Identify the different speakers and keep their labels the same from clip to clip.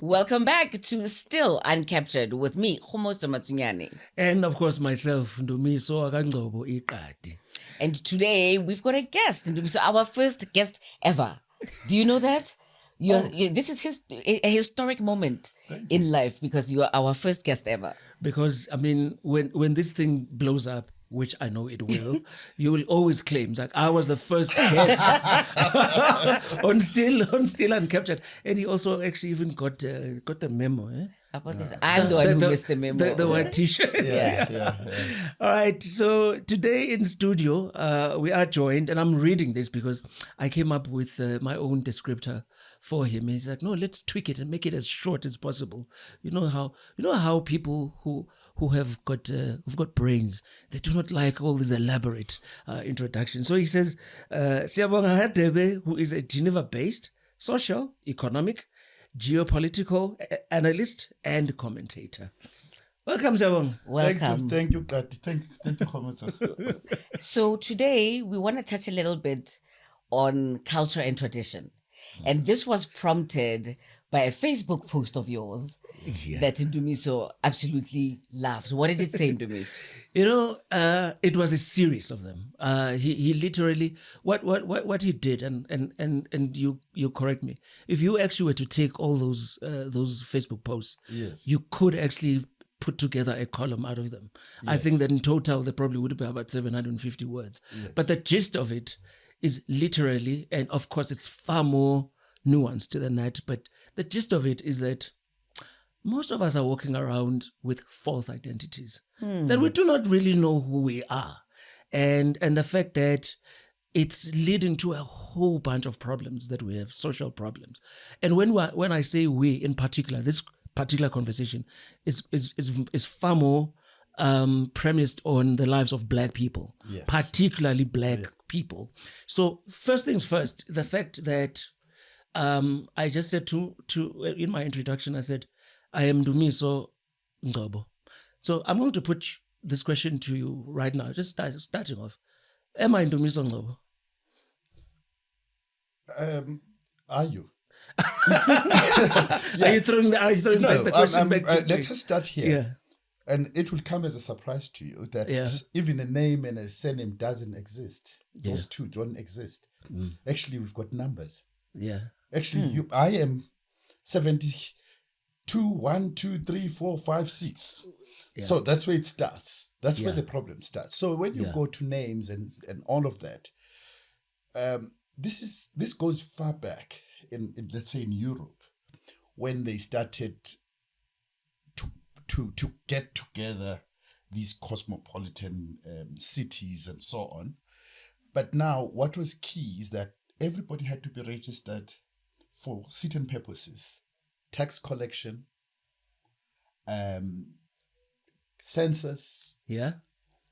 Speaker 1: Welcome back to Still Uncaptured with me, Kgomotso.
Speaker 2: And of course myself, Ndumiso and
Speaker 1: And today we've got a guest, Ndumiso, our first guest ever. Do you know that? This is a historic moment in life because you are our first guest ever.
Speaker 2: Because I mean, when this thing blows up, which I know it will, you will always claim like I was the first guest on Still Uncaptured, and he also actually even got the memo.
Speaker 1: About this, I'm the one who missed the memo.
Speaker 2: The white T-shirt.
Speaker 1: Yeah.
Speaker 2: All right. So today in studio, we are joined, and I'm reading this because I came up with my own descriptor for him. He's like, no, let's tweak it and make it as short as possible. You know how people who have got brains, they do not like all these elaborate introductions. So he says, Siyabonga Hadebe, who is a Geneva-based social, economic, geopolitical analyst and commentator. Welcome, Siyabonga.
Speaker 1: Welcome.
Speaker 3: Thank you, Kati. Thank you, Kgomotso.
Speaker 1: So today we want to touch a little bit on culture and tradition. And this was prompted by a Facebook post of yours that Ndumiso absolutely loves. What did it say, Ndumiso?
Speaker 2: It was a series of them. He literally what he did, and you correct me. If you actually were to take all those Facebook posts,
Speaker 3: Yes.
Speaker 2: you could actually put together a column out of them.
Speaker 3: Yes.
Speaker 2: I think that in total there probably would be about 750 words.
Speaker 3: Yes.
Speaker 2: But the gist of it is literally, and of course it's far more nuanced than that, but the gist of it is that most of us are walking around with false identities, that we do not really know who we are. And the fact that it's leading to a whole bunch of problems that we have, social problems. And when I say we in particular, this particular conversation is far more premised on the lives of Black people,
Speaker 3: Yes.
Speaker 2: particularly Black people. So first things first, the fact that I just said to in my introduction, I said, I am Ndumiso Ngcobo. So I'm going to put this question to you right now, just starting off. Am I Ndumiso Ngcobo?
Speaker 3: Are you?
Speaker 2: Are you throwing back the question back to me?
Speaker 3: Let us start here.
Speaker 2: Yeah.
Speaker 3: And it will come as a surprise to you that even a name and a surname doesn't exist. Those two don't exist. Actually, we've got numbers.
Speaker 2: Yeah.
Speaker 3: Actually, I am 72, 1, 2, 3, 4, 5, 6.
Speaker 2: Yeah.
Speaker 3: So that's where it starts. That's where the problem starts. So when you go to names and all of that, this goes far back in let's say in Europe, when they started to get together these cosmopolitan cities and so on. But now what was key is that everybody had to be registered for certain purposes: tax collection, census,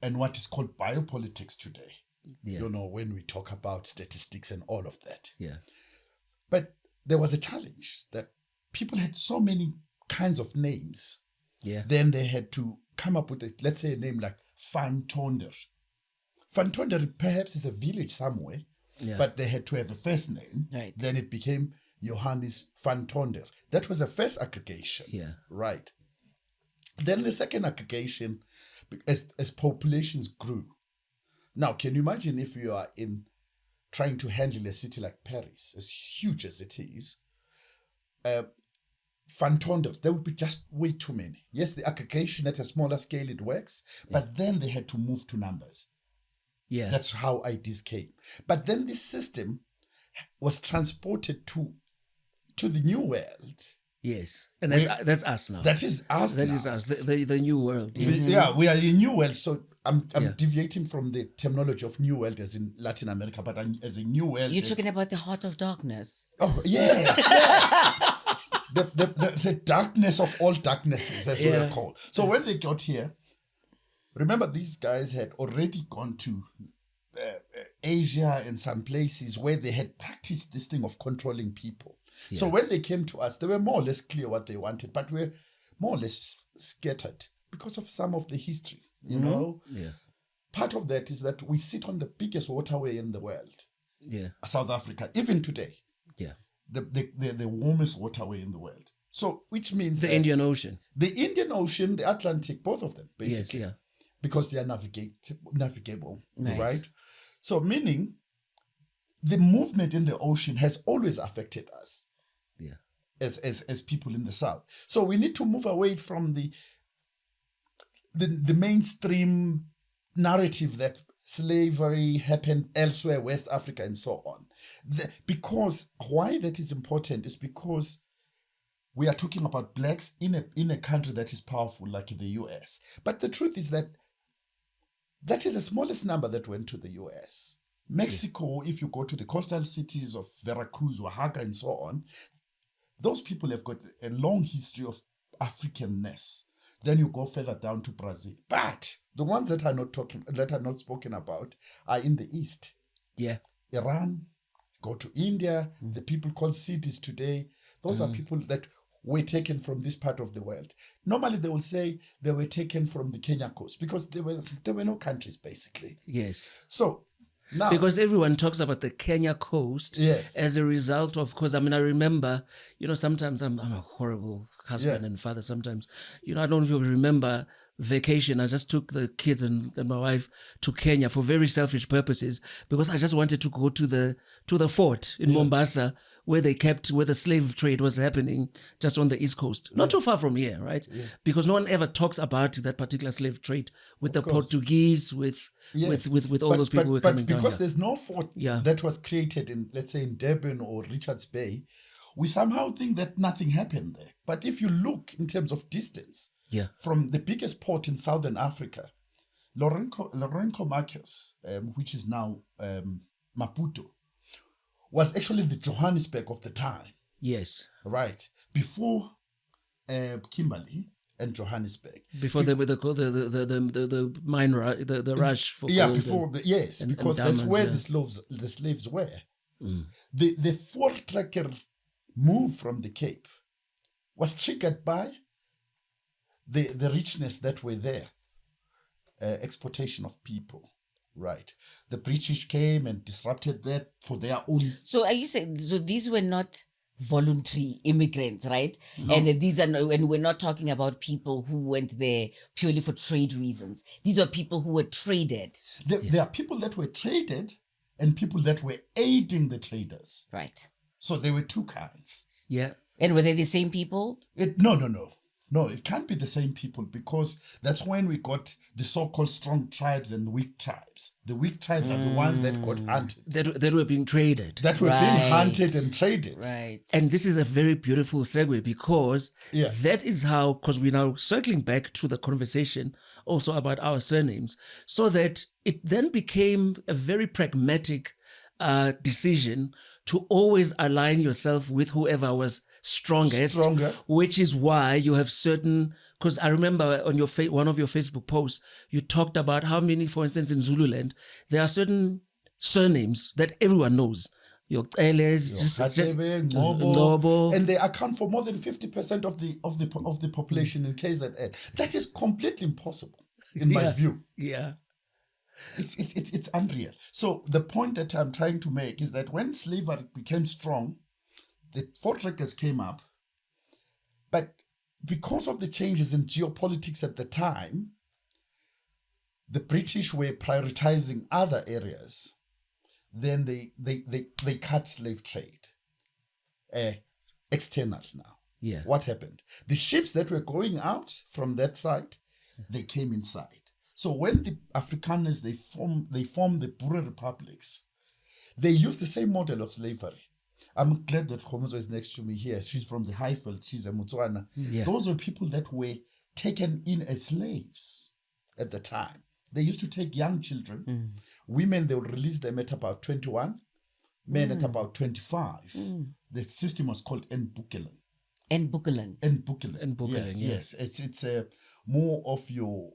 Speaker 3: and what is called biopolitics today. When we talk about statistics and all of that. But there was a challenge that people had so many kinds of names. Then they had to come up with let's say a name like Van Tonder. Van Tonder perhaps is a village somewhere, but they had to have a first name.
Speaker 1: Right.
Speaker 3: Then it became Johannes Van Tonder. That was a first aggregation. Right. Then the second aggregation, as populations grew. Now, can you imagine if you are trying to handle a city like Paris, as huge as it is, Van Tonders, there would be just way too many. Yes, the aggregation at a smaller scale, it works, but then they had to move to numbers. That's how ideas came. But then this system was transported to the new world.
Speaker 2: Yes, and that's us now.
Speaker 3: That is us.
Speaker 2: That is us. The new world.
Speaker 3: Yes. We are in new world. So I'm deviating from the terminology of new world as in Latin America, but as a new world.
Speaker 1: You're talking about the heart of darkness.
Speaker 3: Oh yes, yes. The darkness of all darknesses, as we are called. So when they got here, remember these guys had already gone to Asia and some places where they had practiced this thing of controlling people. So when they came to us, they were more or less clear what they wanted, but we're more or less scattered because of some of the history, you know? Part of that is that we sit on the biggest waterway in the world. South Africa, even today. The warmest waterway in the world. So, which means
Speaker 2: The
Speaker 3: that
Speaker 2: Indian Ocean.
Speaker 3: the Indian Ocean, the Atlantic, both of them, basically.
Speaker 2: Yes, yeah.
Speaker 3: Because they are navigable,
Speaker 1: Nice.
Speaker 3: right? So, meaning the movement in the ocean has always affected us
Speaker 2: Yeah.
Speaker 3: as people in the South. So, we need to move away from the mainstream narrative that slavery happened elsewhere, West Africa, and so on. Because why that is important is because we are talking about blacks in a country that is powerful like the US. But the truth is that is the smallest number that went to the US. Mexico, if you go to the coastal cities of Veracruz, Oaxaca, and so on, those people have got a long history of Africanness. Then you go further down to Brazil. But the ones that are not spoken about are in the East.
Speaker 2: Yeah.
Speaker 3: Iran, go to India, the people called cities today. Those are people that were taken from this part of the world. Normally they will say they were taken from the Kenya coast because there were no countries basically.
Speaker 2: Yes.
Speaker 3: So now,
Speaker 2: because everyone talks about the Kenya coast
Speaker 3: Yes.
Speaker 2: as a result of, because I mean, I remember, sometimes I'm a horrible husband and father sometimes. I don't know if you remember vacation. I just took the kids and my wife to Kenya for very selfish purposes because I just wanted to go to the fort in Mombasa where the slave trade was happening just on the East Coast. Not too far from here, right? Yeah. Because no one ever talks about that particular slave trade with the Portuguese, with all those people who were coming down.
Speaker 3: But because there's no fort that was created in, let's say, in Durban or Richards Bay, we somehow think that nothing happened there. But if you look in terms of distance, from the biggest port in Southern Africa, Lourenco Marques, which is now Maputo, was actually the Johannesburg of the time.
Speaker 2: Yes.
Speaker 3: Right. Before Kimberley and Johannesburg.
Speaker 2: Before the mine the rush for gold.
Speaker 3: Before because that's where the slaves were. The four-tracker move from the Cape was triggered by the richness that were there, exportation of people, right? The British came and disrupted that for their own.
Speaker 1: So are you saying these were not voluntary immigrants, right? No. And we're not talking about people who went there purely for trade reasons. These are people who were traded.
Speaker 3: There are people that were traded and people that were aiding the traders.
Speaker 1: Right.
Speaker 3: So there were two kinds.
Speaker 2: Yeah.
Speaker 1: And were they the same people?
Speaker 3: No, it can't be the same people because that's when we got the so-called strong tribes and weak tribes. The weak tribes are the ones that got hunted.
Speaker 2: That were being traded.
Speaker 3: That were being hunted and traded.
Speaker 1: Right.
Speaker 2: And this is a very beautiful segue because that is how, because we're now circling back to the conversation also about our surnames, so that it then became a very pragmatic decision to always align yourself with whoever was strongest, which is why you have certain, because I remember on your one of your Facebook posts, you talked about how many, for instance, in Zululand, there are certain surnames that everyone knows. Your Hadebe, Ngcobo,
Speaker 3: and they account for more than 50% of the population in KZN. That is completely impossible, in my view.
Speaker 2: Yeah.
Speaker 3: It's unreal. So the point that I'm trying to make is that when slavery became strong, the four-trackers came up, but because of the changes in geopolitics at the time, the British were prioritizing other areas. Then they cut slave trade, external now.
Speaker 2: Yeah.
Speaker 3: What happened? The ships that were going out from that side, they came inside. So when the Afrikaners, they formed the Boer republics, they used the same model of slavery. I'm glad that Kgomotso is next to me here. She's from the Highveld. She's a Motswana. Yeah. Those were people that were taken in as slaves at the time. They used to take young children. Women, they would release them at about 21. Men at about 25. The system was called Nbukelen. Yes. It's more of your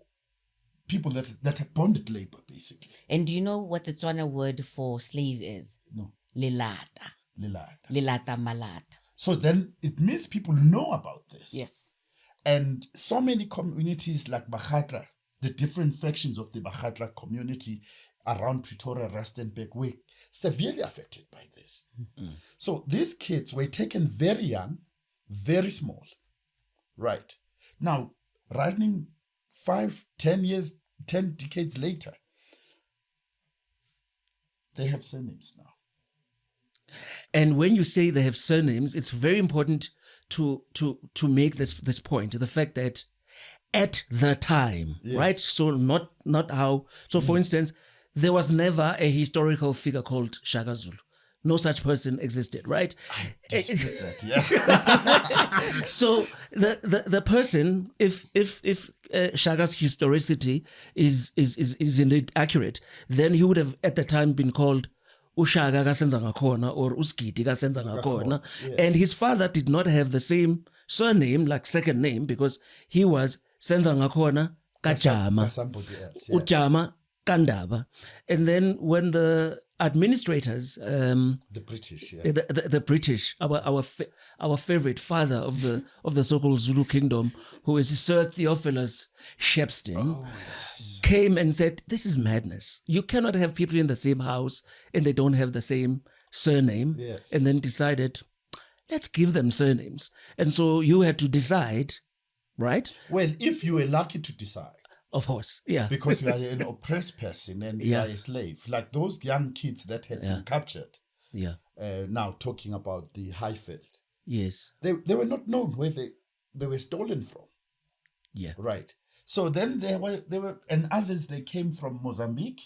Speaker 3: people that are bonded labor, basically.
Speaker 1: And do you know what the Tswana word for slave is?
Speaker 3: No.
Speaker 1: Lelata malata.
Speaker 3: So then it means people know about this.
Speaker 1: Yes.
Speaker 3: And so many communities like Bakhatla, the different factions of the Bakhatla community around Pretoria, Rustenburg, were severely affected by this. So these kids were taken very young Very small. Right. Now, running 5, 10 years, 10 decades later, they have surnames now.
Speaker 2: And when you say they have surnames, it's very important to make this point, the fact that at the time, right? So not how. So for instance, there was never a historical figure called Shaka Zulu. No such person existed, right?
Speaker 3: I dispute that, yeah.
Speaker 2: So the person, if Shaka's historicity is indeed accurate, then he would have at the time been called Ushaka kasenza ngakhona or Uskiti kasenza ngakhona. And his father did not have the same surname, like second name, because he was senza ngakhona Kajama.
Speaker 3: Somebody else.
Speaker 2: Ujama Kandaba. And then when the administrators,
Speaker 3: The British, yeah.
Speaker 2: the British, our favorite father of the so-called Zulu kingdom, who is Sir Theophilus Shepstone, came and said, "This is madness. You cannot have people in the same house and they don't have the same surname."
Speaker 3: Yes.
Speaker 2: And then decided, let's give them surnames. And so you had to decide, right?
Speaker 3: Well, if you were lucky to decide,
Speaker 2: Of course, yeah.
Speaker 3: because you are an oppressed person and you
Speaker 2: Yeah.
Speaker 3: are a slave, like those young kids that had been captured,
Speaker 2: Yeah.
Speaker 3: now talking about the Highveld,
Speaker 2: Yes.
Speaker 3: they were not known where they were stolen from,
Speaker 2: Yeah.
Speaker 3: right? So then they were, and others, they came from Mozambique,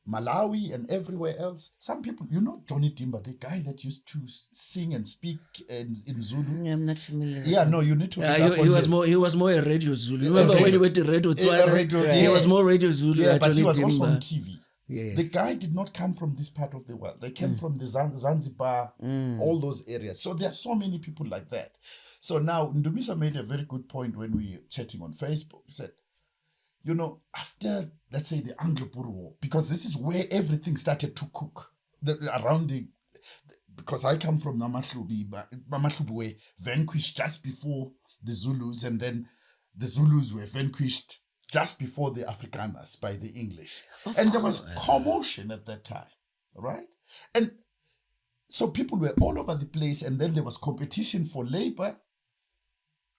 Speaker 3: Malawi, and everywhere else. Some people, Johnny Dimba, the guy that used to sing and speak in Zulu.
Speaker 1: I'm not familiar.
Speaker 3: Yeah, no, you need to. read up
Speaker 2: He
Speaker 3: on
Speaker 2: was
Speaker 3: him.
Speaker 2: more. He was more a radio Zulu. Remember when he went to Rosebank? He was more radio Zulu.
Speaker 3: Yeah, but
Speaker 2: Johnny
Speaker 3: he was also
Speaker 2: Dimba.
Speaker 3: on TV.
Speaker 2: Yes.
Speaker 3: The guy did not come from this part of the world. They came from the Zanzibar, all those areas. So there are so many people like that. So now Ndumiso made a very good point when we were chatting on Facebook. He said, after, let's say, the Anglo-Boer War, because this is where everything started to cook, because I come from Namahlubi, but Namahlubi were vanquished just before the Zulus, and then the Zulus were vanquished just before the Afrikaners by the English. And there was commotion at that time, right? And so people were all over the place, and then there was competition for labor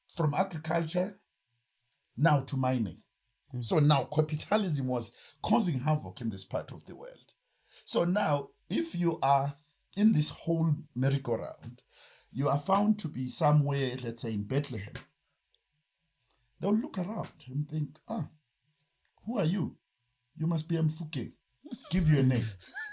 Speaker 3: from agriculture now to mining. So now capitalism was causing havoc in this part of the world. So now, if you are in this whole merry-go-round, you are found to be somewhere, let's say in Bethlehem, they'll look around and think, who are you? You must be Mfuke. Give you a name.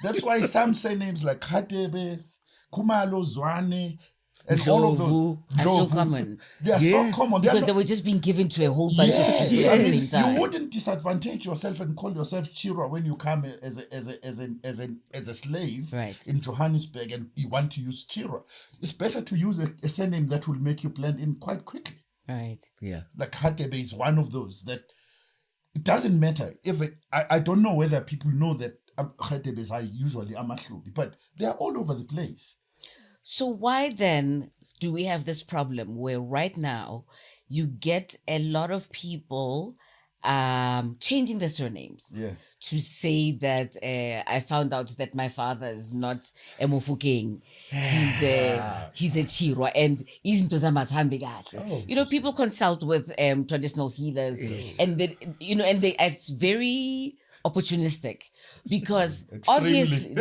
Speaker 3: That's why some say names like Hadebe, Kumalo, Zwane, and all of those
Speaker 1: Are so common.
Speaker 3: They are so common.
Speaker 1: Because they were just being given to a whole bunch of people at the
Speaker 3: Yes.
Speaker 1: same time.
Speaker 3: You wouldn't disadvantage yourself and call yourself Chirwa when you come as a slave
Speaker 1: Right.
Speaker 3: in Johannesburg and you want to use Chirwa. It's better to use a surname that will make you blend in quite quickly.
Speaker 1: Right.
Speaker 2: Yeah.
Speaker 3: Like Hadebe is one of those that it doesn't matter. I don't know whether people know that Hadebes are usually Amahlubi, but they are all over the place.
Speaker 1: So why then do we have this problem where right now you get a lot of people changing their surnames to say that I found out that my father is not a Mofokeng, he's a Chirwa, and izinto zami azihambi kahle. People consult with traditional healers, and then and it's very opportunistic because obviously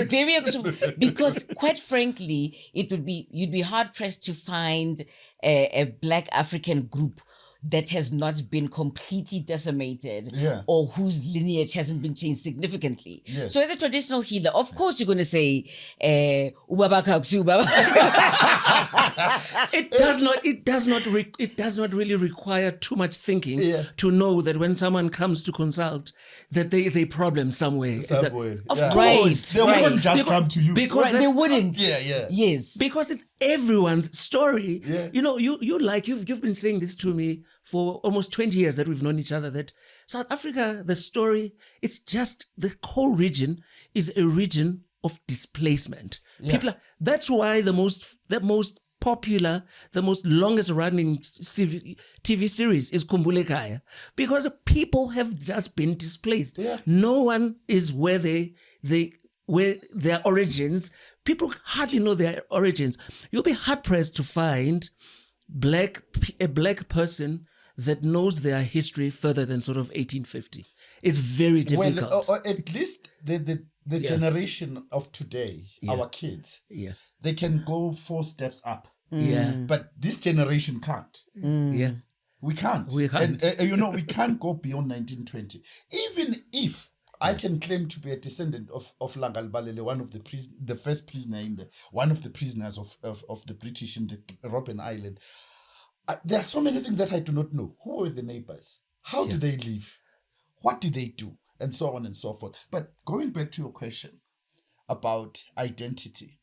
Speaker 1: because quite frankly you'd be hard pressed to find a Black African group that has not been completely decimated or whose lineage hasn't been changed significantly. So as a traditional healer, of course you're going to say Ubaba Kaksu Ubaba.
Speaker 2: It does not really require too much thinking to know that when someone comes to consult that there is a problem somewhere. Of course.
Speaker 3: They wouldn't just come to you.
Speaker 2: Because
Speaker 1: they wouldn't.
Speaker 2: Yes. Because it's everyone's story. You've been saying this to me for almost 20 years that we've known each other, that South Africa, the story, it's just the whole region is a region of displacement. That's why the most popular, the most longest running TV series is Khumbule Ekhaya, because people have just been displaced. No one is where where their origins. People hardly know their origins. You'll be hard pressed to find a black person that knows their history further than sort of 1850. It's very difficult.
Speaker 3: Well, or at least the generation of today, our kids, they can go 4 steps up.
Speaker 2: Yeah.
Speaker 3: But this generation can't.
Speaker 2: Yeah.
Speaker 3: We can't.
Speaker 2: We can't.
Speaker 3: And, we can't go beyond 1920. Even if I can claim to be a descendant of Langal Balele, one of the first prisoner one of the prisoners of the British in the Robben Island. There are so many things that I do not know. Who were the neighbors? How did they live? What did they do? And so on and so forth. But going back to your question about identity,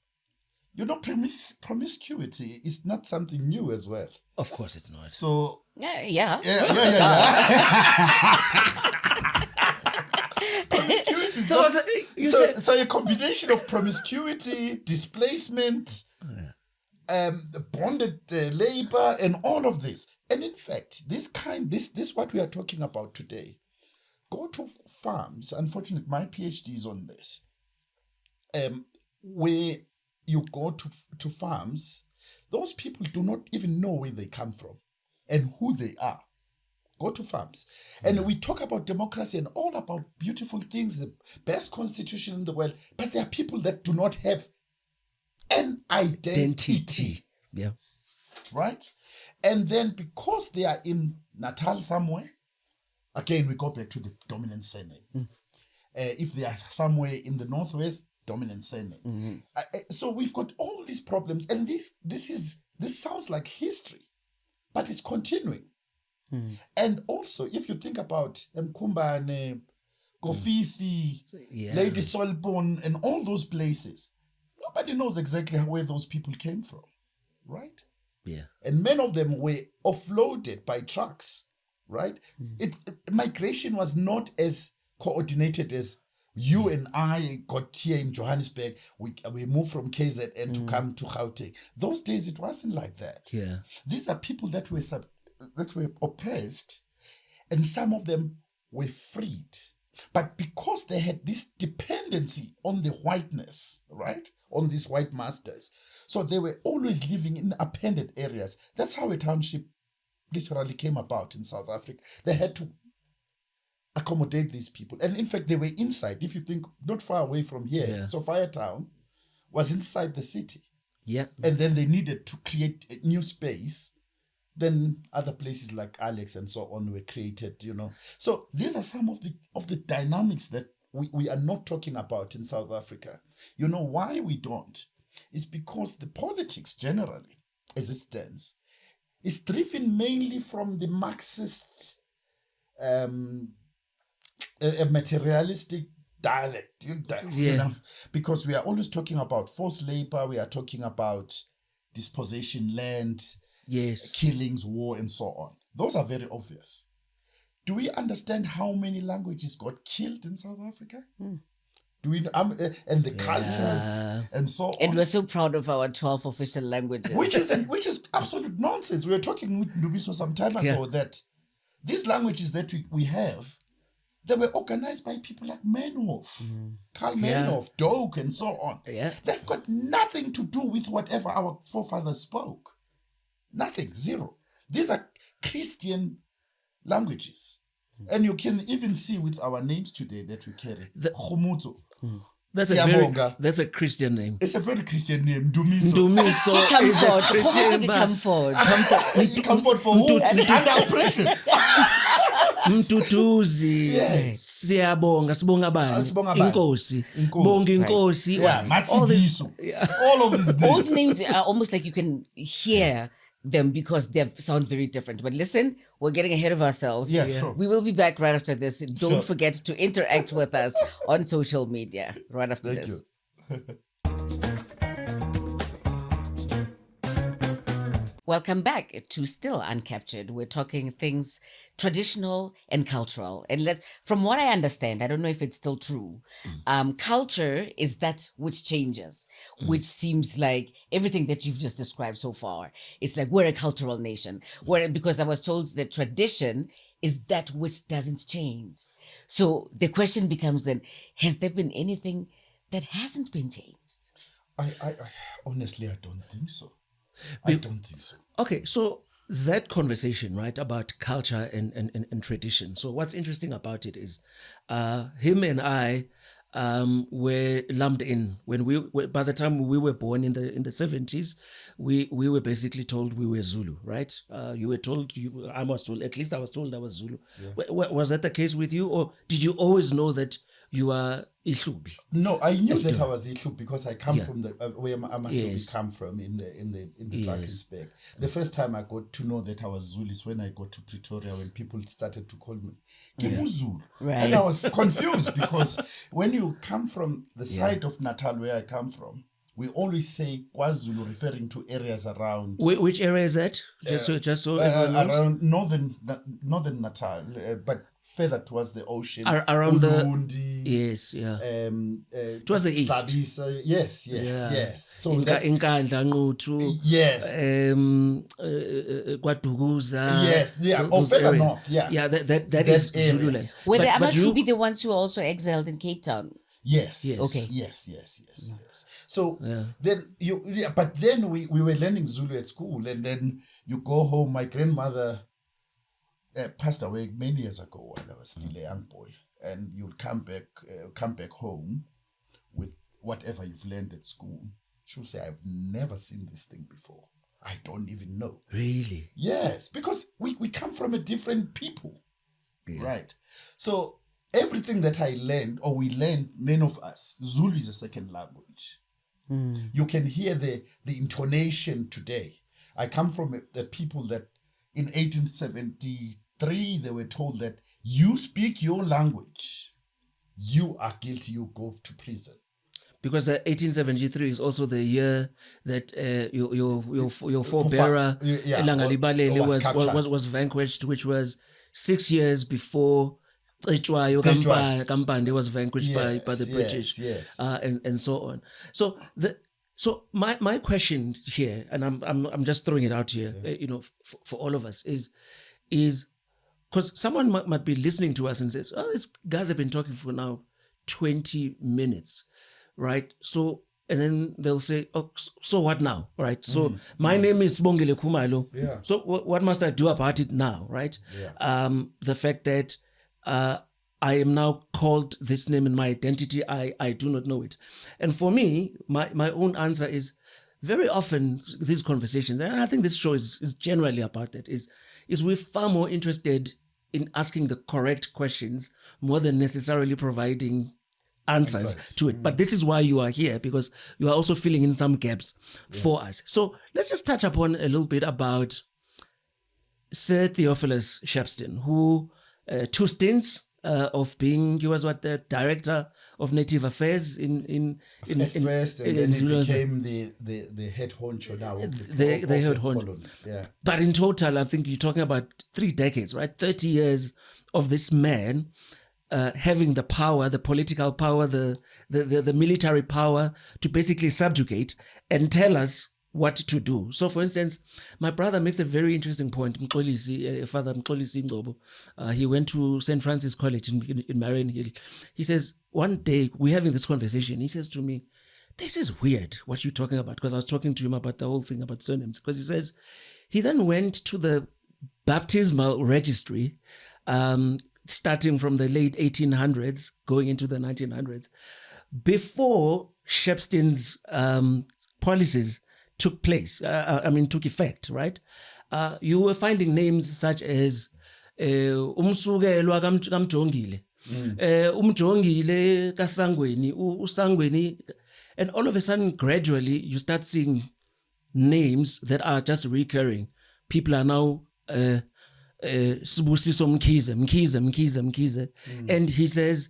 Speaker 3: promiscuity is not something new as well.
Speaker 2: Of course it's not.
Speaker 3: So
Speaker 1: Yeah.
Speaker 3: Promiscuity is so a combination of promiscuity, displacement, bonded labor, and all of this. And in fact, this what we are talking about today. Go to farms. Unfortunately, my PhD is on this. Where you go to farms, those people do not even know where they come from and who they are. Go to farms. And we talk about democracy and all about beautiful things, the best constitution in the world, but there are people that do not have an identity.
Speaker 2: Yeah.
Speaker 3: Right? And then because they are in Natal somewhere, again, we go back to the dominant surname. If they are somewhere in the Northwest, dominant surname. So we've got all these problems, and this sounds like history, but it's continuing. And also, if you think about Mkumbane, Kofifi, Lady Solbon, and all those places, nobody knows exactly where those people came from, right?
Speaker 2: Yeah.
Speaker 3: And many of them were offloaded by trucks, right? Migration was not as coordinated as you and I got here in Johannesburg. We moved from KZN to come to Gauteng. Those days it wasn't like that.
Speaker 2: Yeah.
Speaker 3: These are people that were oppressed, and some of them were freed. But because they had this dependency on the whiteness, right? On these white masters. So they were always living in appended areas. That's how a township literally came about in South Africa. They had to accommodate these people. And in fact, they were inside. If you think not far away from here, Sophia Town was inside the city.
Speaker 2: Yeah.
Speaker 3: And then they needed to create a new space. Then other places like Alex and so on were created, So these are some of the dynamics that we are not talking about in South Africa. You know why we don't? It's because the politics generally, as it stands, is driven mainly from the Marxist materialistic dialect, because we are always talking about forced labor, we are talking about dispossession land, killings, war, and so on. Those are very obvious. Do we understand how many languages got killed in South Africa? Do we and the cultures and so on?
Speaker 1: And we're so proud of our 12 official languages.
Speaker 3: Which is absolute nonsense. We were talking with Ndumiso some time ago that these languages that we have, they were organized by people like Menhoff, Karl Menhoff, Doak, and so on.
Speaker 2: Yeah.
Speaker 3: They've got nothing to do with whatever our forefathers spoke. Nothing, zero. These are Christian languages. And you can even see with our names today that we carry. Kgomotso.
Speaker 2: That's
Speaker 3: Siyabonga.
Speaker 2: That's a Christian name.
Speaker 3: It's a very Christian name. Ndumiso.
Speaker 2: Ndumiso is a Christian name.
Speaker 1: Come forward.
Speaker 3: Comfort for who? Under oppression.
Speaker 2: Mtutuzi, Siyabonga, Sibonga bani, Inkosi, Bonga Inkosi.
Speaker 3: All of these
Speaker 1: All the names are almost like you can hear them because they sound very different. But listen, we're getting ahead of ourselves.
Speaker 3: Sure.
Speaker 1: We will be back right after this. Don't forget to interact with us on social media right after this. Welcome back to Still Uncaptured. We're talking things traditional and cultural. And from what I understand, I don't know if it's still true, culture is that which changes, which seems like everything that you've just described so far. It's like we're a cultural nation. Because I was told that tradition is that which doesn't change. So the question becomes then, has there been anything that hasn't been changed?
Speaker 3: I honestly, I don't think so. I don't think so.
Speaker 2: Okay, so that conversation, right, about culture and tradition. So what's interesting about it is him and I were lumped in when by the time we were born in the 70s, we were basically told we were Zulu, right? You were told, I was told, at least I was told I was Zulu.
Speaker 3: Yeah.
Speaker 2: Was that the case with you, or did you always know that you are Ihlubi?
Speaker 3: No, I knew that I was Ihlubi because I come from the where Amahlubi
Speaker 2: Yes.
Speaker 3: come from in the
Speaker 2: Yes.
Speaker 3: Drakensberg. The first time I got to know that I was Zulu is when I got to Pretoria, when people started to call me Kgomotso.
Speaker 1: Right.
Speaker 3: And I was confused because when you come from the side of Natal where I come from, we always say KwaZulu, referring to areas around
Speaker 2: Which area is that? Just so everyone knows.
Speaker 3: around northern Natal, but further towards the ocean,
Speaker 2: Around
Speaker 3: Ulundi,
Speaker 2: yes, yeah.
Speaker 3: towards
Speaker 2: the east.
Speaker 3: Vabisa, yes. So that's
Speaker 2: Inkandla, Nqutu,
Speaker 3: yes,
Speaker 2: KwaDukuza.
Speaker 3: yes, yeah, or further
Speaker 2: areas.
Speaker 3: north, yeah,
Speaker 2: Yeah, that
Speaker 3: That
Speaker 2: is
Speaker 3: area.
Speaker 2: Zululand.
Speaker 1: Were the
Speaker 2: But you-
Speaker 1: Amahlubi the ones who also exiled in Cape Town?
Speaker 3: yes,
Speaker 1: Okay.
Speaker 3: yes. So then but then we were learning Zulu at school, and then you go home. My grandmother passed away many years ago while I was still a young boy, and you'll come back home with whatever you've learned at school. She'll say, "I've never seen this thing before. I don't even know."
Speaker 2: Really?
Speaker 3: Yes, because we come from a different people, right? So everything that I learned, or we learned, many of us, Zulu is a second language. You can hear the intonation today. I come from the people that in 1873 they were told that you speak your language, you are guilty, you go to prison.
Speaker 2: Because 1873 is also the year that your forebearer Ilanga Libalele was vanquished, which was 6 years before Cetshwayo Kampande was vanquished by the British, and so on. So my question here, and I'm just throwing it out here, for all of us is because someone might be listening to us and says, "Oh, these guys have been talking for now 20 minutes." Right. So, and then they'll say, "Oh, so what now?" Right. So my name is Sibongile Khumalo.
Speaker 3: Yeah.
Speaker 2: So what must I do about it now? Right.
Speaker 3: Yeah.
Speaker 2: The fact that I am now called this name in my identity, I do not know it. And for me, my own answer is very often these conversations, and I think this show is generally about that, is we're far more interested in asking the correct questions more than necessarily providing answers to it. But this is why you are here, because you are also filling in some gaps for us. So let's just touch upon a little bit about Sir Theophilus Shepstone, who 2 stints of being, he was the director of Native Affairs in
Speaker 3: first, and then he became the head honcho now of the
Speaker 2: head honcho.
Speaker 3: colony. Yeah.
Speaker 2: But in total, I think you're talking about 3 decades, right? 30 years of this man having the power, the political power, the military power to basically subjugate and tell us what to do. So, for instance, my brother makes a very interesting point. Father Mxolisi Ngcobo, he went to St. Francis College in Marion Hill. He says, one day we're having this conversation. He says to me, "This is weird what you're talking about," because I was talking to him about the whole thing about surnames. Because he says he then went to the baptismal registry, starting from the late 1800s, going into the 1900s, before Shepstone's policies took effect, right? You were finding names such as Umsukelwa kaMjongile, Umjongile kaSangweni, uSangweni, and all of a sudden, gradually, you start seeing names that are just recurring. People are now Sibusiso Mkhize. And he says,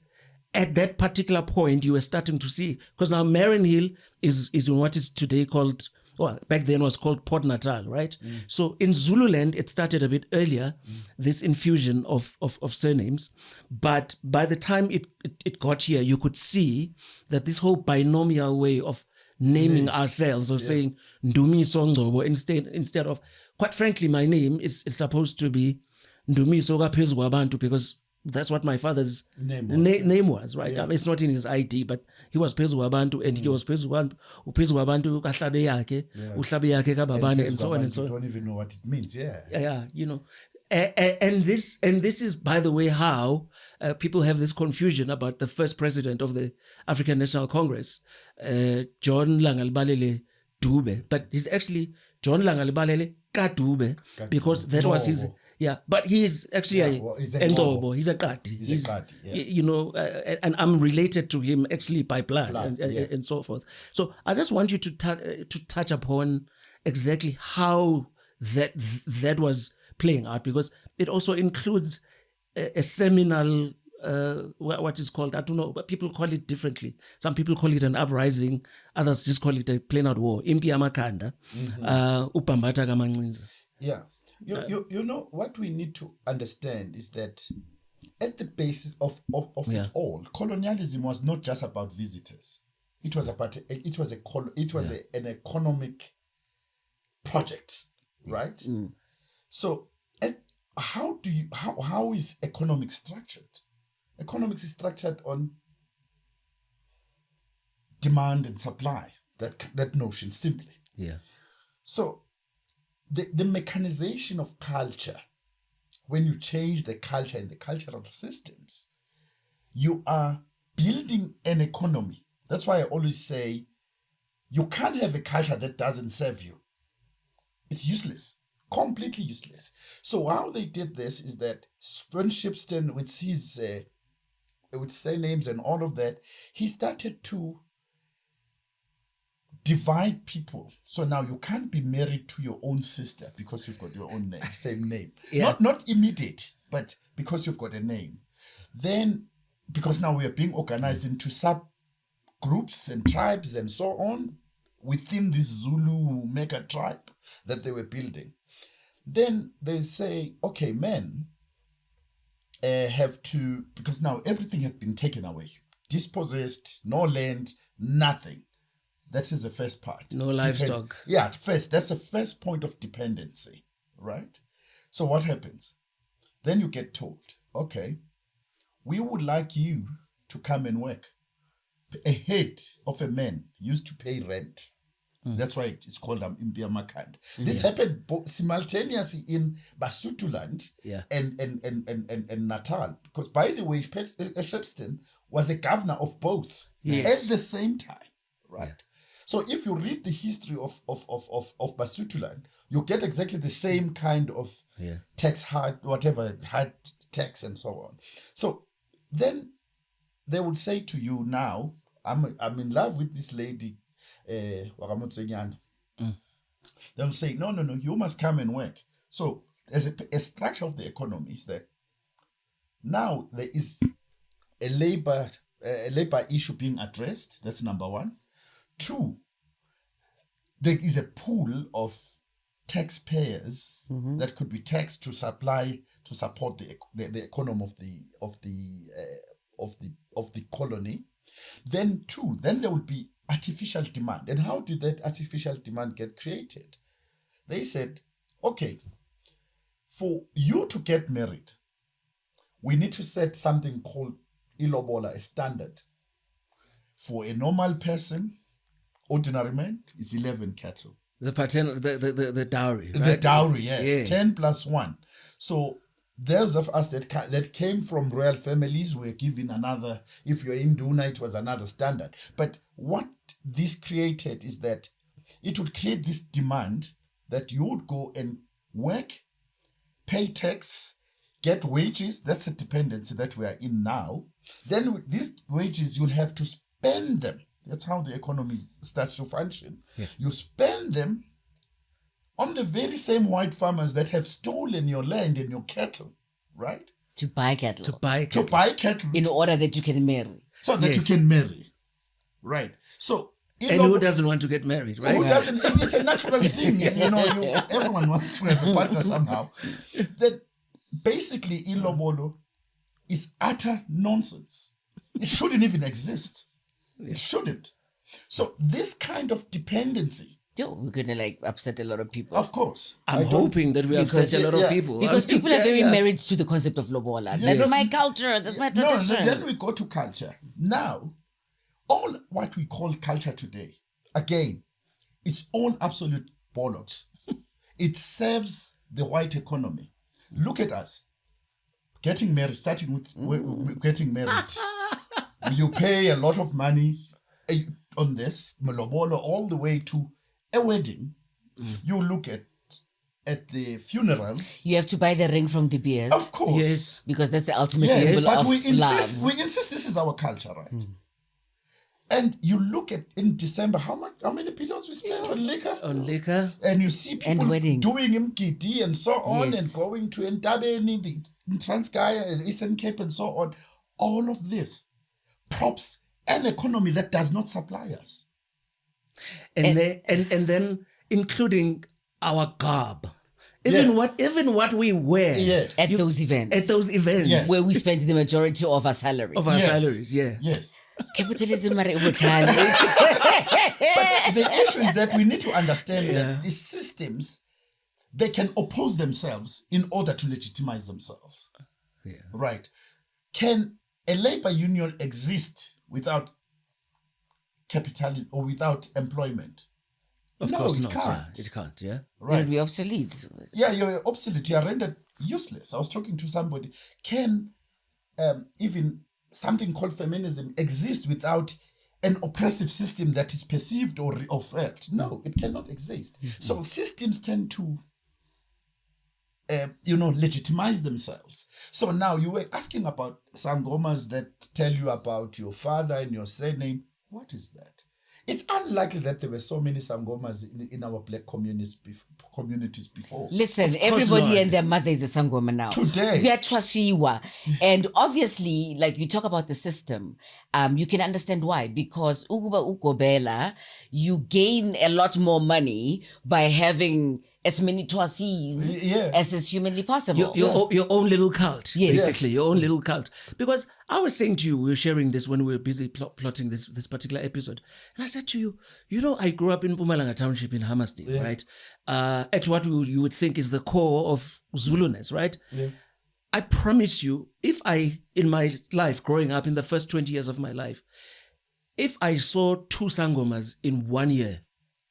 Speaker 2: at that particular point, you were starting to see, because now Marion Hill is in what is today called, well, back then was called Port Natal, right? So in Zululand, it started a bit earlier, this infusion of surnames. But by the time it got here, you could see that this whole binomial way of naming ourselves, or saying Ndumiso Ngcobo instead of, quite frankly, my name is supposed to be Ndumiso kaPhezu kwabantu, because that's what my father's
Speaker 3: Name was,
Speaker 2: was, right?
Speaker 3: Yeah.
Speaker 2: It's not in his ID, but he was phezu kwabantu, and he was phezu kwabantu kahlabe yakhe, uhlabe yakhe kababane, and so on and so on.
Speaker 3: You don't even know what it means. Yeah.
Speaker 2: Yeah, and this is, by the way, how people have this confusion about the first president of the African National Congress, John Langalibalele Dube, but he's actually John Langalibalele Kadube, because that was his. Yeah, but he is actually
Speaker 3: he's a
Speaker 2: Ndobo. He's a Kati.
Speaker 3: He's a Kati, yeah.
Speaker 2: And I'm related to him actually by blood,
Speaker 3: yeah.
Speaker 2: and so forth. So I just want you to touch upon exactly how that was playing out, because it also includes a seminal what is called, I don't know, but people call it differently. Some people call it an uprising, others just call it a plain out war. Impi yamakanda, upambata kamancinza.
Speaker 3: Yeah. You know what we need to understand is that at the basis of it all, colonialism was not just about visitors. It was about an economic project, right? Mm. So how is economics structured? Economics is structured on demand and supply. That notion simply.
Speaker 2: Yeah.
Speaker 3: So the mechanization of culture, when you change the culture and the cultural systems, you are building an economy. That's why I always say you can't have a culture that doesn't serve you. It's useless, completely useless. So how they did this is that when Shipston, with his with surnames and all of that, he started to divide people. So now you can't be married to your own sister because you've got your own name, same name.
Speaker 2: Yeah.
Speaker 3: Not immediate, but because you've got a name. Then, because now we are being organized into subgroups and tribes and so on within this Zulu mega tribe that they were building. Then they say, okay, men have to, because now everything had been taken away, dispossessed, no land, nothing. That is the first part.
Speaker 2: No livestock.
Speaker 3: That's the first point of dependency, right? So what happens? Then you get told, okay, we would like you to come and work. A head of a man used to pay rent. That's why it's called Impia Makand. This happened simultaneously in Basutoland and Natal. Because, by the way, Shepston was a governor of both at the same time, right? Yeah. So if you read the history of Basutoland, you get exactly the same kind of tax, hard tax and so on. So then they would say to you, now, I'm in love with this lady, Kgomotso. They'll say, no, you must come and work. So as a structure of the economy is that now there is a labor issue being addressed. That's number one. Two, there is a pool of taxpayers that could be taxed to support the economy of the colony. Then there would be artificial demand. And how did that artificial demand get created? They said, okay, for you to get married, we need to set something called ilobola, a standard. For a normal person, ordinary man, is 11 cattle.
Speaker 2: The dowry, right?
Speaker 3: The dowry, yes. 10 plus 1. So those of us that came from royal families were given another. If you're in Duna, it was another standard. But what this created is that it would create this demand that you would go and work, pay tax, get wages. That's a dependency that we are in now. Then with these wages, you'll have to spend them. That's how the economy starts to function. Yeah. You spend them on the very same white farmers that have stolen your land and your cattle, right?
Speaker 1: To buy cattle.
Speaker 3: To buy cattle.
Speaker 1: In order that you can marry.
Speaker 3: So that you can marry. Right. So
Speaker 2: and who doesn't want to get married, right?
Speaker 3: Who doesn't? It's a natural thing. Everyone wants to have a partner somehow. Then basically ilobolo is utter nonsense. It shouldn't even exist. It shouldn't. So this kind of dependency
Speaker 1: Yo, we're gonna like upset a lot of people.
Speaker 3: Of course.
Speaker 2: I'm hoping that we upset a lot of people.
Speaker 1: Because people are very
Speaker 2: Yeah.
Speaker 1: married to the concept of lobola.
Speaker 3: Yeah.
Speaker 1: That's my culture. That's my tradition.
Speaker 3: No, then we go to culture. Now, all what we call culture today, again, it's all absolute bollocks. It serves the white economy. Look at us. Getting married, starting with getting married. You pay a lot of money on this, lobola, all the way to a wedding. You look at the funerals.
Speaker 1: You have to buy the ring from De Beers.
Speaker 3: Of course.
Speaker 2: Yes.
Speaker 1: Because that's the ultimate
Speaker 3: Yes,
Speaker 1: symbol
Speaker 3: but
Speaker 1: of
Speaker 3: we insist.
Speaker 1: love.
Speaker 3: We insist this is our culture, right? And you look at in December how many billions we spent on liquor, and you see people
Speaker 1: weddings.
Speaker 3: doing mkiti and so on,
Speaker 1: Yes.
Speaker 3: and going to Ntabeni, the Transkei and Eastern Cape and so on. All of this props an economy that does not supply us.
Speaker 2: And then including our garb. Even what we wear
Speaker 3: Yes.
Speaker 1: At those events.
Speaker 2: at those events
Speaker 3: Yes.
Speaker 1: where we spend the majority of our salary.
Speaker 2: of our
Speaker 3: Yes.
Speaker 2: salaries. Yeah.
Speaker 3: Yes.
Speaker 1: Capitalism, mara e botlhale.
Speaker 3: But the issue is that we need to understand
Speaker 2: Yeah.
Speaker 3: that these systems, they can oppose themselves in order to legitimize themselves.
Speaker 2: Yeah.
Speaker 3: Right. Can a labor union exist without capital or without employment?
Speaker 2: Of
Speaker 3: No,
Speaker 2: course
Speaker 3: it
Speaker 2: not.
Speaker 3: can't.
Speaker 2: Yeah. It can't. Yeah.
Speaker 1: It
Speaker 3: Right.
Speaker 1: would be obsolete.
Speaker 3: Yeah, you're obsolete. You are rendered useless. I was talking to somebody. Can even something called feminism exist without an oppressive system that is perceived or felt? No, it cannot exist. So systems tend to legitimize themselves. So now you were asking about sangomas that tell you about your father and your surname. What is that? It's unlikely that there were so many sangomas in our black communities before.
Speaker 1: Listen,
Speaker 2: course
Speaker 1: everybody
Speaker 2: not.
Speaker 1: and their mother is a sangoma now.
Speaker 3: Today.
Speaker 1: We are twasiwa. And obviously, like you talk about the system, you can understand why. Because ukuba ukobela, you gain a lot more money by having as many twasis
Speaker 3: Yeah.
Speaker 1: as is humanly possible.
Speaker 2: Your own little cult,
Speaker 1: Yes.
Speaker 2: basically, your own little cult. Because I was saying to you, we were sharing this when we were busy plotting this particular episode, and I said to you, I grew up in Mpumalanga Township in Hammersmith, right? At what you would think is the core of Zuluness, right?
Speaker 3: Yeah.
Speaker 2: I promise you, if I, in my life, growing up in the first 20 years of my life, if I saw 2 sangomas in 1 year,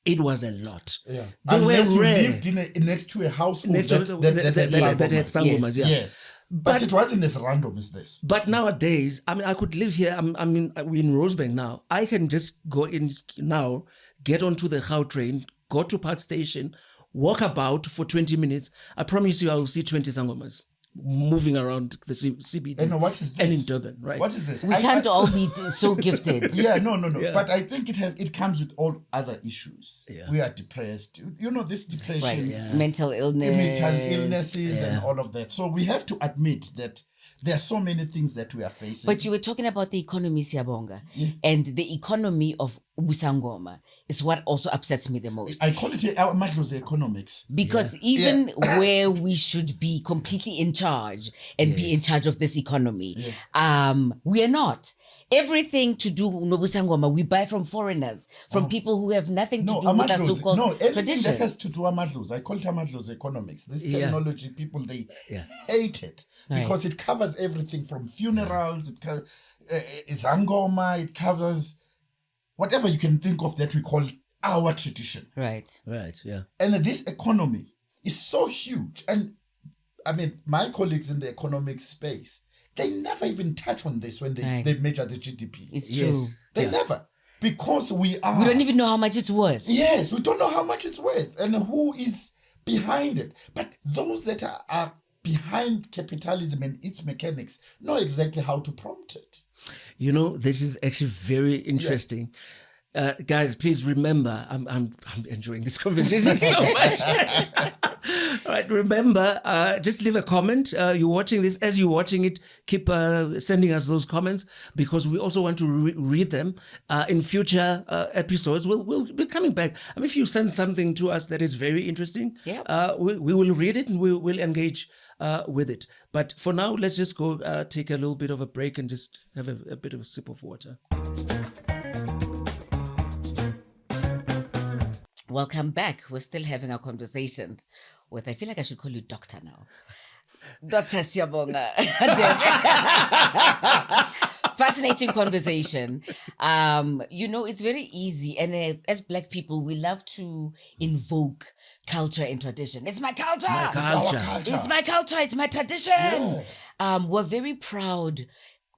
Speaker 2: it was a lot.
Speaker 3: Yeah.
Speaker 2: They
Speaker 3: Unless
Speaker 2: were
Speaker 3: you
Speaker 2: rare.
Speaker 3: lived next to a household
Speaker 2: Next to
Speaker 3: that
Speaker 2: had sangomas, yeah.
Speaker 3: Yes. But it wasn't as random as this.
Speaker 2: But nowadays, I mean, I could live here. We're in Rosebank now. I can just go in now, get onto the Gautrain, go to Park Station, walk about for 20 minutes. I promise you, I will see 20 sangomas moving around the CBD.
Speaker 3: And what is this?
Speaker 2: And in Durban, right?
Speaker 3: What is this?
Speaker 1: we can't all be so gifted.
Speaker 3: Yeah, no.
Speaker 2: Yeah.
Speaker 3: But I think it comes with all other issues.
Speaker 2: Yeah.
Speaker 3: We are depressed. This depression,
Speaker 1: Right.
Speaker 2: Yeah.
Speaker 1: Mental illness.
Speaker 3: mental illnesses,
Speaker 2: Yeah.
Speaker 3: and all of that. So we have to admit that there are so many things that we are facing.
Speaker 1: But you were talking about the economy, Siyabonga. And the economy of Ubusangoma is what also upsets me the most.
Speaker 3: I call it Madlo's economics.
Speaker 1: Because even where we should be completely in charge and be in charge of this economy, we are not. Everything to do Nobusangoma, we buy from foreigners, from people who have nothing to do with our
Speaker 3: Amadlo's,
Speaker 1: so-called
Speaker 3: anything
Speaker 1: tradition.
Speaker 3: that has to do Amadlo's, I call it Amadlo's economics. This
Speaker 2: Yeah.
Speaker 3: technology, people, they hate it because it covers everything from funerals, it covers Zangoma, it covers whatever you can think of that we call our tradition.
Speaker 1: Right.
Speaker 2: Right, yeah.
Speaker 3: And this economy is so huge. And I mean, my colleagues in the economic space, they never even touch on this when they measure the GDP.
Speaker 1: It's true.
Speaker 2: Yes.
Speaker 3: They never. Because we
Speaker 1: don't even know how much it's worth.
Speaker 3: Yes, we don't know how much it's worth and who is behind it. But those that are behind capitalism and its mechanics know exactly how to prompt it.
Speaker 2: This is actually very interesting. Guys, please remember, I'm enjoying this conversation so much. All right, remember, just leave a comment. You're watching this. As you're watching it, keep sending us those comments because we also want to read them in future episodes. We'll be coming back. I mean, if you send something to us that is very interesting, we will read it and we'll engage with it. But for now, let's just go take a little bit of a break and just have a bit of a sip of water.
Speaker 1: Welcome back. We're still having our conversation with, I feel like I should call you doctor now. Dr. Siyabonga Hadebe. Fascinating conversation. It's very easy. And as Black people, we love to invoke culture and tradition. It's my culture.
Speaker 2: My
Speaker 3: It's our
Speaker 2: culture.
Speaker 3: culture.
Speaker 1: It's my culture. It's my tradition. We're very proud,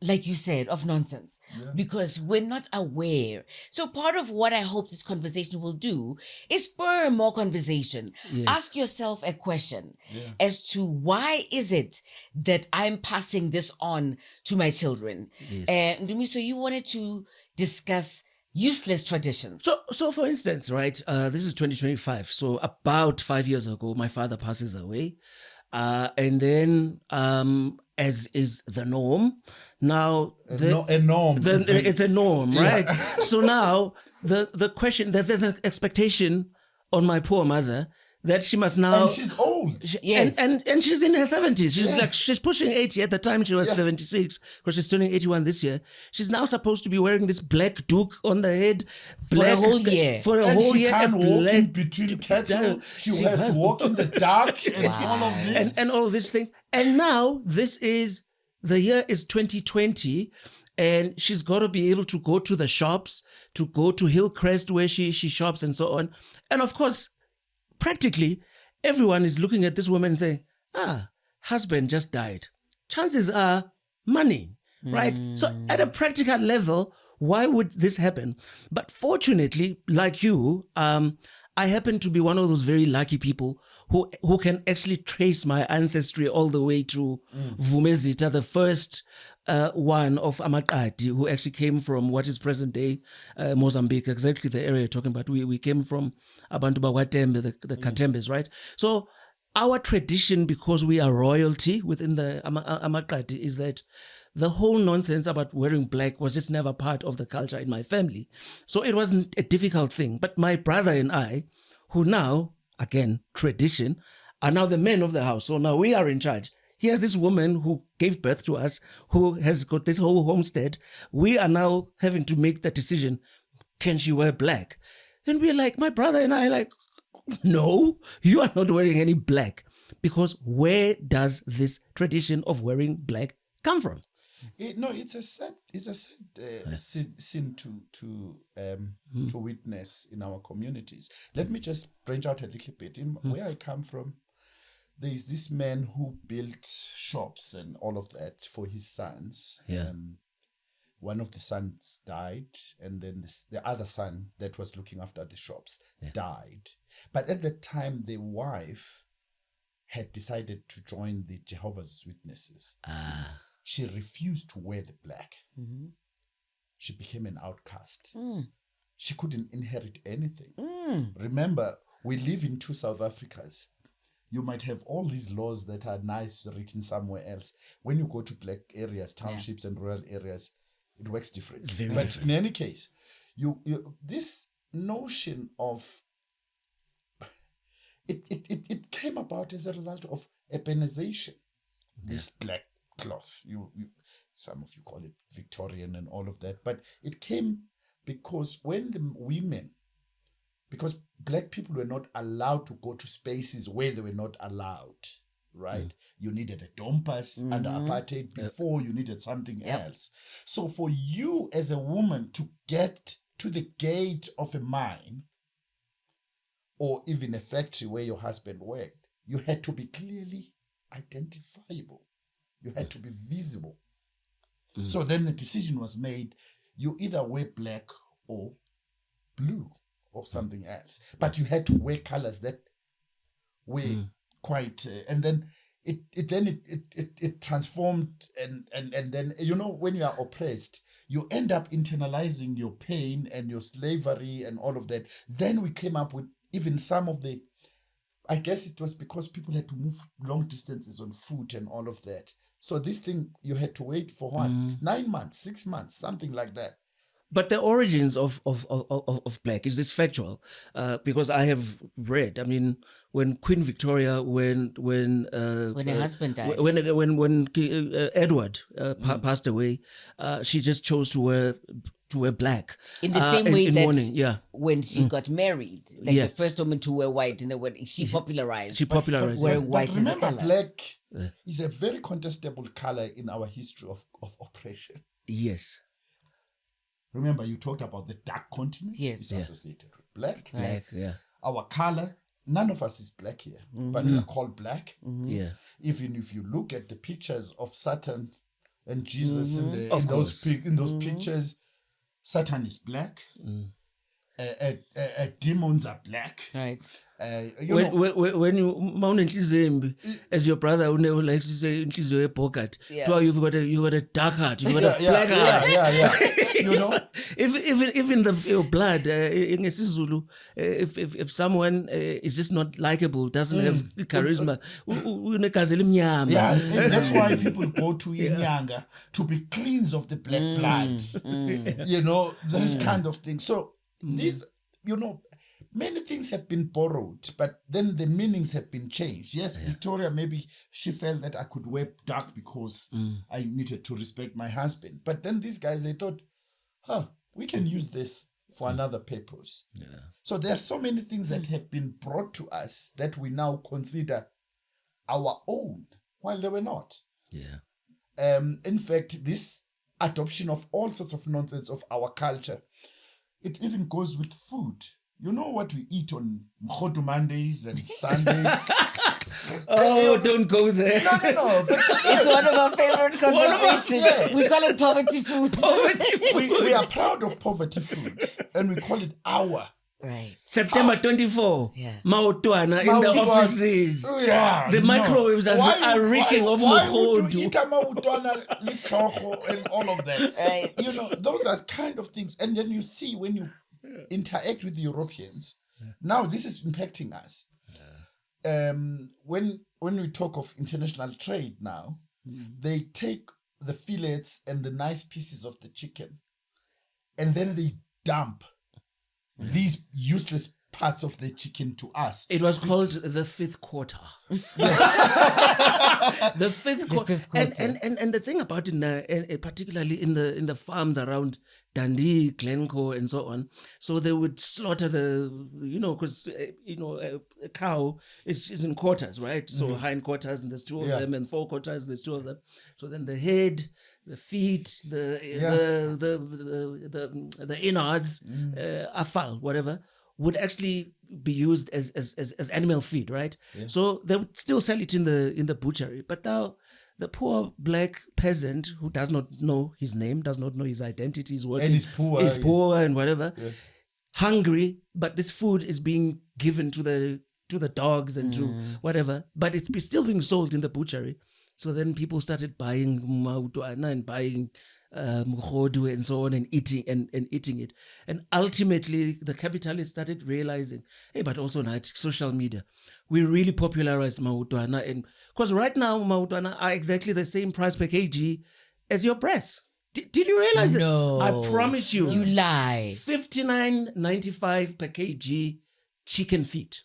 Speaker 1: like you said, of nonsense because we're not aware. So part of what I hope this conversation will do is spur more conversation.
Speaker 2: Yes.
Speaker 1: Ask yourself a question as to why is it that I'm passing this on to my children?
Speaker 2: Yes.
Speaker 1: Ndumiso, you wanted to discuss useless traditions.
Speaker 2: So for instance, right, this is 2025. So about 5 years ago, my father passes away. And then, as is the norm, now
Speaker 3: A norm.
Speaker 2: it's a norm, right? So now the question, there's an expectation on my poor mother that she must now.
Speaker 3: And she's old.
Speaker 1: Yes.
Speaker 2: And she's in her 70s. She's pushing 80. At the time she was 76, because she's turning 81 this year. She's now supposed to be wearing this black duke on the head.
Speaker 1: For a whole year.
Speaker 2: For a
Speaker 3: And
Speaker 2: whole
Speaker 3: she
Speaker 2: year.
Speaker 3: can't
Speaker 2: a
Speaker 3: walk
Speaker 2: black
Speaker 3: in between cattle. She has to walk in the dark and all of this.
Speaker 2: and all of these things. And now the year is 2020, and she's got to be able to go to the shops, to go to Hillcrest where she shops and so on. And of course, practically everyone is looking at this woman and saying, husband just died. Chances are money, right? So at a practical level, why would this happen? But fortunately, like you, I happen to be one of those very lucky people who can actually trace my ancestry all the way to Vumezita, the first one of Amakati, who actually came from what is present day Mozambique, exactly the area you're talking about. We came from Abantu Bawatembe, the Katembes, right? So our tradition, because we are royalty within the Amakati, is that the whole nonsense about wearing black was just never part of the culture in my family. So it wasn't a difficult thing. But my brother and I, who now, again, tradition, are now the men of the house. So now we are in charge. Here's this woman who gave birth to us, who has got this whole homestead. We are now having to make the decision, can she wear black? And we're like, my brother and I are like, no, you are not wearing any black. Because where does this tradition of wearing black come from?
Speaker 3: It's a sad sin to witness in our communities. Let me just branch out a little bit. Where I come from, there is this man who built shops and all of that for his sons. One of the sons died, and then the other son that was looking after the shops died. But at the time, the wife had decided to join the Jehovah's Witnesses. She refused to wear the black. She became an outcast. She couldn't inherit anything. Remember, we live in two South Africas. You might have all these laws that are nice written somewhere else. When you go to black areas, townships and rural areas, it works different.
Speaker 2: It's very
Speaker 3: but
Speaker 2: different.
Speaker 3: in any case, you this notion of it came about as a result of urbanization. This black cloth, some of you call it Victorian and all of that, but it came because when the women, because black people were not allowed to go to spaces where they were not allowed, right? You needed a dompas under apartheid before you needed something else. So for you as a woman to get to the gate of a mine or even a factory where your husband worked, you had to be clearly identifiable. You had to be visible. So then the decision was made, you either wear black or blue or something else. But you had to wear colors that were quite... and then it transformed and then, when you are oppressed, you end up internalizing your pain and your slavery and all of that. Then we came up with even some of the... I guess it was because people had to move long distances on foot and all of that. So this thing, you had to wait for 9 months, 6 months, something like that.
Speaker 2: But the origins of black, is this factual? Because I have read, I mean, when Queen Victoria, when
Speaker 1: her husband died,
Speaker 2: when Edward passed away, she just chose to wear wear black.
Speaker 1: In the same way
Speaker 2: in
Speaker 1: that
Speaker 2: mourning, yeah.
Speaker 1: when she got married, like
Speaker 2: Yeah.
Speaker 1: the first woman to wear white in the wedding, she popularized.
Speaker 2: She popularized.
Speaker 1: wearing
Speaker 2: yeah.
Speaker 1: white as a
Speaker 3: remember,
Speaker 1: color.
Speaker 3: black is a very contestable color in our history of oppression.
Speaker 2: Yes.
Speaker 3: Remember, you talked about the dark continent.
Speaker 1: Yes.
Speaker 3: It's
Speaker 1: Yeah.
Speaker 3: associated with black.
Speaker 2: Black, yeah.
Speaker 3: Our color, none of us is black here, but we are called black.
Speaker 2: Yeah.
Speaker 3: Even if you look at the pictures of Satan and Jesus
Speaker 2: Of
Speaker 3: in those pictures, Satan is black. Demons are black.
Speaker 1: Right.
Speaker 2: When you mount as your brother who likes to say pocket,
Speaker 1: Yeah.
Speaker 2: you've got a dark heart, you've got a black heart.
Speaker 3: You know,
Speaker 2: If in your blood, in a Zulu, if someone is just not likable, doesn't have charisma,
Speaker 3: yeah, and that's why people go to Inyanga to be cleansed of the black blood. You know, those kind of things. So these, many things have been borrowed, but then the meanings have been changed. Yes, Victoria, maybe she felt that I could wear dark because I needed to respect my husband. But then these guys, they thought, we can use this for another purpose. Yeah. So there are so many things that have been brought to us that we now consider our own, while they were not.
Speaker 2: Yeah.
Speaker 3: In fact, this adoption of all sorts of nonsense of our culture, it even goes with food. You know what we eat on Mkhodu Mondays and Sundays?
Speaker 2: Don't go there.
Speaker 3: No. But
Speaker 1: It's one of our favorite conversations.
Speaker 3: yes.
Speaker 1: We call it poverty food.
Speaker 3: we are proud of poverty food, and we call it our.
Speaker 1: Right.
Speaker 2: September 24,
Speaker 1: Yeah.
Speaker 2: Maotwana in the offices.
Speaker 3: Yeah,
Speaker 2: The microwaves are reeking of
Speaker 3: why would
Speaker 2: Mkhodu.
Speaker 3: you eat a maotwana, litlhogo, and all of that?
Speaker 1: Right.
Speaker 3: Those are kind of things. And then you see when you interact with the Europeans, now this is impacting us. When we talk of international trade now, they take the fillets and the nice pieces of the chicken, and then they dump these useless parts of the chicken to us.
Speaker 2: It was called the fifth quarter. The fifth quarter. And the thing about it, particularly in the farms around Dundee, Glencoe, and so on, so they would slaughter because a cow is in quarters, right? So hind quarters, and there's two of them, and fore quarters, there's two of them. So then the head, the feet, the innards, afal, whatever, would actually be used as animal feed, right? Yeah. So they would still sell it in the butchery. But now the poor black peasant who does not know his name, does not know his identity, is working,
Speaker 3: and is
Speaker 2: poor and whatever, hungry, but this food is being given to the dogs and to whatever, but it's still being sold in the butchery. So then people started buying mautwana and buying mkhodu and so on, and eating it. And ultimately the capitalists started realizing, hey, but also now social media, we really popularized mautwana, and because right now mautwana are exactly the same price per kg as your breast. Did you realize that?
Speaker 1: No.
Speaker 2: I promise you.
Speaker 1: You lie.
Speaker 2: $59.95 per kg chicken feet.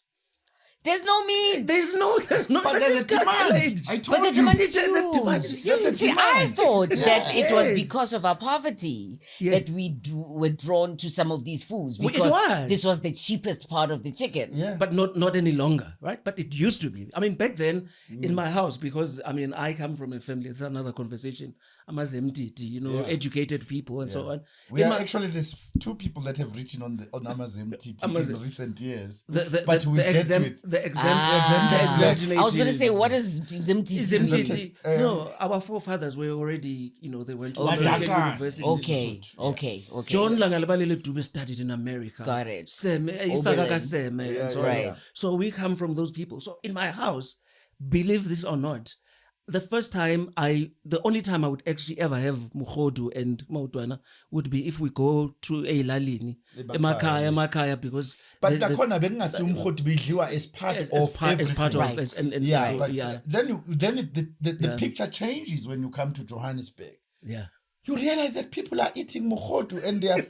Speaker 1: There's no meat.
Speaker 2: There's no.
Speaker 3: But
Speaker 2: Let's
Speaker 3: there's
Speaker 2: just
Speaker 3: a demand.
Speaker 2: calculate.
Speaker 3: I told
Speaker 1: But the
Speaker 3: you.
Speaker 1: demand is
Speaker 2: The demand
Speaker 1: huge.
Speaker 2: is
Speaker 3: That's a
Speaker 1: See,
Speaker 3: demand.
Speaker 1: I thought that it was
Speaker 2: Yes.
Speaker 1: because of our poverty that we were drawn to some of these foods,
Speaker 2: Well, it
Speaker 1: because
Speaker 2: was.
Speaker 1: this was the cheapest part of the chicken.
Speaker 3: Yeah.
Speaker 2: But not any longer, right? But it used to be. I mean, back then in my house, because I come from a family. It's another conversation. I'm a Zemtiti, educated people and so on.
Speaker 3: We are actually, there's two people that have written on Amazon TT in recent years. But we get to it.
Speaker 2: The exempt
Speaker 1: I was going to say, what is Zemtiti?
Speaker 2: Exempted. No, our forefathers were already, they went to American universities.
Speaker 1: Okay.
Speaker 2: John Langalabalele Dube studied in America.
Speaker 1: Got it.
Speaker 2: Isaka Seme, and so on.
Speaker 1: Right.
Speaker 2: So we come from those people. So in my house, believe this or not, the only time I would actually ever have mukhodu and mautwana would be if we go to a lalini, emakaya, because
Speaker 3: but nakhona bekungasi umkhodi bidliwa as part of everything.
Speaker 2: Right.
Speaker 3: Then the picture changes when you come to Johannesburg.
Speaker 2: Yeah.
Speaker 3: You realize that people are eating mukhodu and they are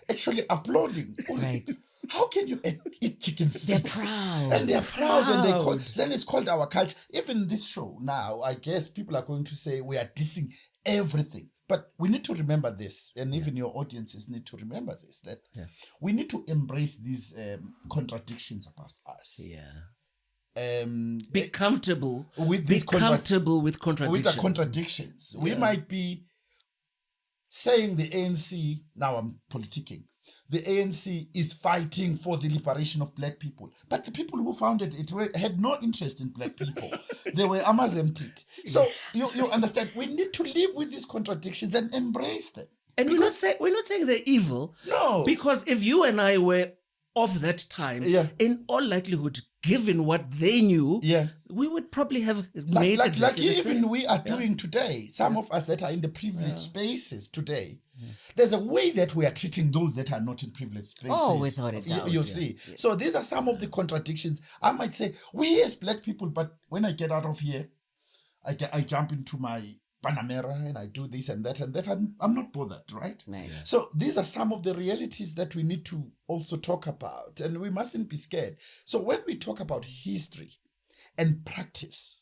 Speaker 3: actually applauding.
Speaker 1: Right.
Speaker 3: How can you eat chicken feet?
Speaker 1: They're proud.
Speaker 3: And they're proud. And
Speaker 2: Proud.
Speaker 3: then it's called our culture. Even this show now, I guess people are going to say we are dissing everything. But we need to remember this, and even your audiences need to remember this, that we need to embrace these contradictions about us.
Speaker 2: Yeah. Be comfortable
Speaker 3: with
Speaker 2: be
Speaker 3: these
Speaker 2: comfortable with contradictions.
Speaker 3: With the contradictions. We might be saying the ANC, now I'm politicking, the ANC is fighting for the liberation of black people. But the people who founded it had no interest in black people. They were emptied. So you understand, we need to live with these contradictions and embrace them.
Speaker 2: And we're not saying they're evil.
Speaker 3: No.
Speaker 2: Because if you and I were of that time, in all likelihood, given what they knew, we would probably have made
Speaker 3: like even we are doing today. Some of us that are in the privileged spaces today, there's a way that we are treating those that are not in privileged spaces.
Speaker 1: Oh, without a doubt.
Speaker 3: You see. So these are some of the contradictions. I might say, we as black people, but when I get out of here, I jump into my Panamera and I do this and that, I'm not bothered, right?
Speaker 1: Nice.
Speaker 3: So these are some of the realities that we need to also talk about, and we mustn't be scared. So when we talk about history and practice,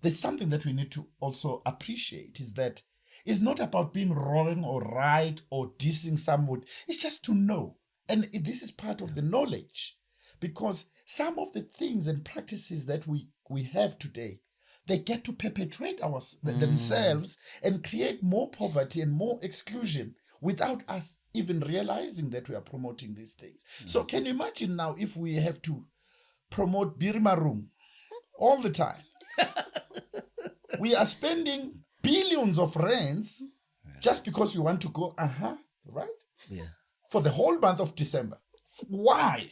Speaker 3: there's something that we need to also appreciate, is that it's not about being wrong or right or dissing someone. It's just to know. And this is part of the knowledge, because some of the things and practices that we have today, they get to perpetuate themselves and create more poverty and more exclusion without us even realizing that we are promoting these things. So can you imagine now if we have to promote Birmarung all the time? We are spending billions of rands just because we want to go, right?
Speaker 2: Yeah.
Speaker 3: For the whole month of December. Why?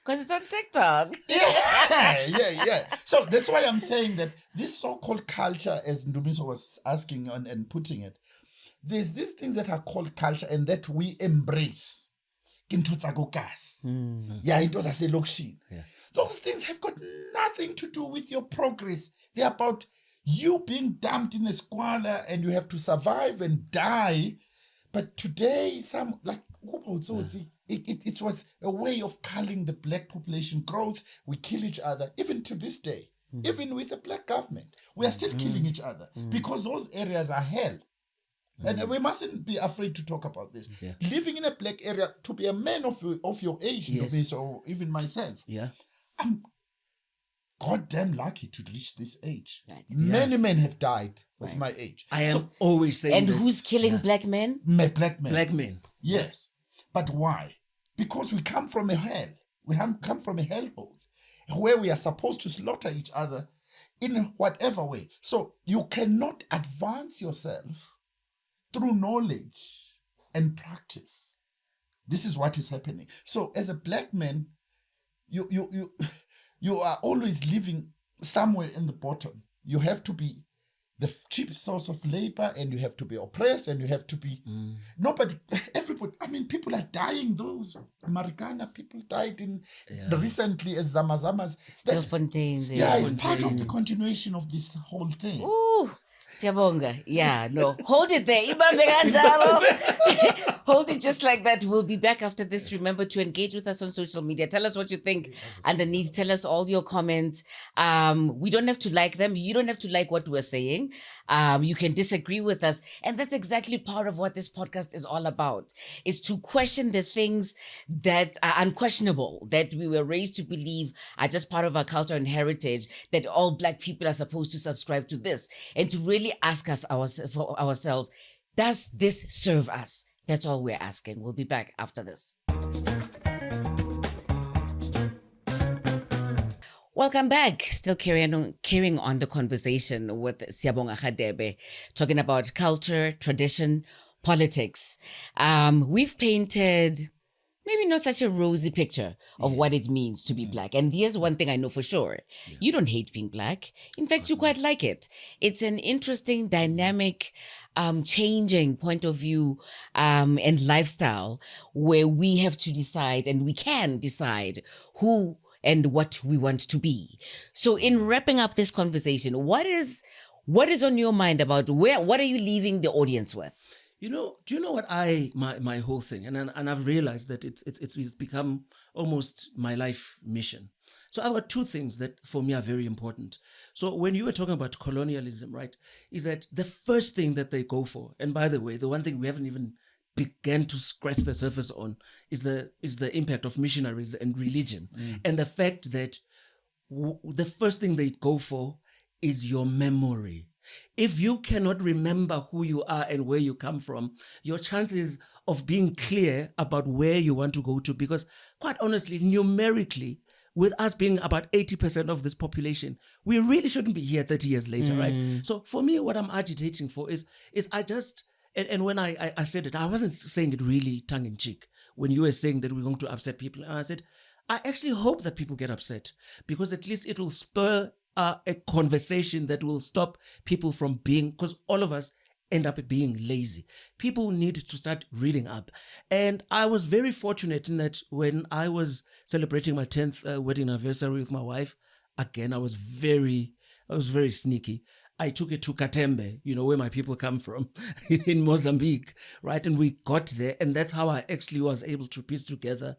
Speaker 1: Because it's on TikTok.
Speaker 3: Yeah. So that's why I'm saying that this so-called culture, as Ndumiso was asking and putting it, there's these things that are called culture and that we embrace. Yeah, it was a selection. Those things have got nothing to do with your progress. They're about you being dumped in a squalor and you have to survive and die. But today, it was a way of culling the black population growth. We kill each other, even to this day. Even with the black government, we are still killing each other because those areas are hell. And we mustn't be afraid to talk about this. Living in a black area, to be a man of your age, or even myself, I'm goddamn lucky to reach this age. Right. Many men have died of my age.
Speaker 2: I am always saying
Speaker 1: and
Speaker 2: this.
Speaker 1: Who's killing black men?
Speaker 3: Black men.
Speaker 2: Black men.
Speaker 3: Yes. But why? Because we come from a hell. We come from a hellhole where we are supposed to slaughter each other in whatever way. So you cannot advance yourself through knowledge and practice. This is what is happening. So as a black man, you are always living somewhere in the bottom. You have to be the cheap source of labor, and you have to be oppressed, and you have to be everybody. I mean, people are dying. Those Marikana people died recently as Zamazamas.
Speaker 1: Still Fontaine.
Speaker 3: It's part of the continuation of this whole thing.
Speaker 1: Ooh. Siyabonga. Yeah, no. Hold it there. Ibambe kanjalo. Hold it just like that. We'll be back after this. Remember to engage with us on social media. Tell us what you think underneath. Tell us all your comments. We don't have to like them. You don't have to like what we're saying. You can disagree with us. And that's exactly part of what this podcast is all about, is to question the things that are unquestionable, that we were raised to believe are just part of our culture and heritage, that all black people are supposed to subscribe to this, and to really ask us for ourselves, does this serve us? That's all we're asking. We'll be back after this. Welcome back. Still carrying on the conversation with Siyabonga Hadebe, talking about culture, tradition, politics. We've painted maybe not such a rosy picture of what it means to be black. And here's one thing I know for sure. You don't hate being black. In fact, you quite like it. It's an interesting, dynamic, changing point of view and lifestyle where we have to decide, and we can decide who and what we want to be. So in wrapping up this conversation, what is on your mind about what are you leaving the audience with?
Speaker 2: Do you know what my whole thing, and I've realized that it's become almost my life mission. So I've got two things that for me are very important. So when you were talking about colonialism, right, is that the first thing that they go for, and by the way, the one thing we haven't even began to scratch the surface on is the impact of missionaries and religion, and the fact that the first thing they go for is your memory. If you cannot remember who you are and where you come from, your chances of being clear about where you want to go to, because quite honestly, numerically, with us being about 80% of this population, we really shouldn't be here 30 years later, right? So for me, what I'm agitating for is I just, and when I said it, I wasn't saying it really tongue in cheek when you were saying that we're going to upset people. And I said, I actually hope that people get upset, because at least it will spur a conversation that will stop people from being, because all of us end up being lazy. People need to start reading up. And I was very fortunate in that when I was celebrating my 10th wedding anniversary with my wife, again, I was very sneaky. I took it to Katembe, where my people come from, in Mozambique, right? And we got there, and that's how I actually was able to piece together.